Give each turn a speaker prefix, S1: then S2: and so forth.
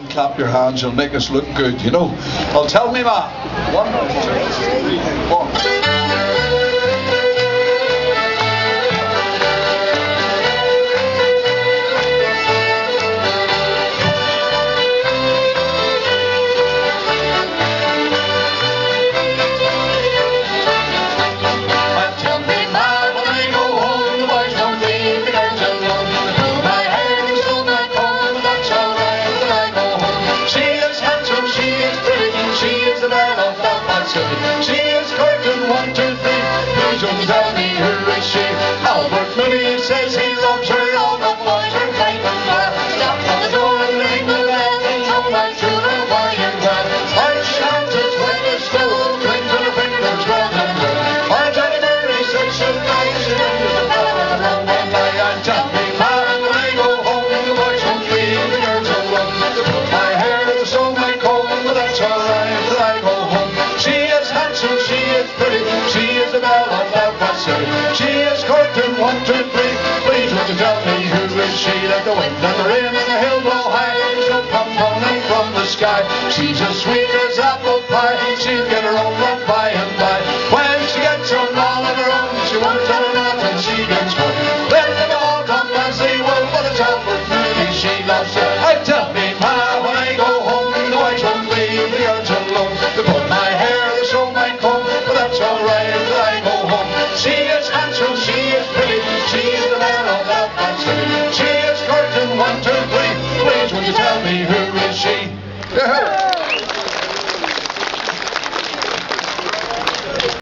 S1: clap your hands, you'll make us look good, you know. Well, tell me, ma. 1, 2, 3, 4.
S2: She is curtain 1, 2, 3. Please don't tell me who is she. Albert Mooney says he loves her. All the boys are kind and glad. Knock on the door and ring the bell. And come right through the wire well. Irish dances when the school rings on her fingers round and round. Our Johnny Murray says she'll die. She rings the bell and the round and I. And tell me, man, when I go home, the boys won't leave the girls alone. To put my hair, to sew my comb, but that's alright till I go home. She is handsome, she is pretty, she is the belle of Belfast City. She is curtain 1, 2, 3. Please won't you tell me who is she? Let the wind and the rain and the hill blow high. She'll come falling from the sky. She's as sweet as apple pie. She'll get her own love by and by. When she gets on all of her own, she won't tell her not and she gets home. Let them all come as they will, but it's Albert Mooney she loves her. I tell me, ma, when I go home, the boys won't leave the girls alone. To put my hair, to sew my comb, but that's alright till I go home. She is handsome, she is pretty, she is the man of Belfast City. She is curtain 1, 2, 3. Please won't you tell me who is she?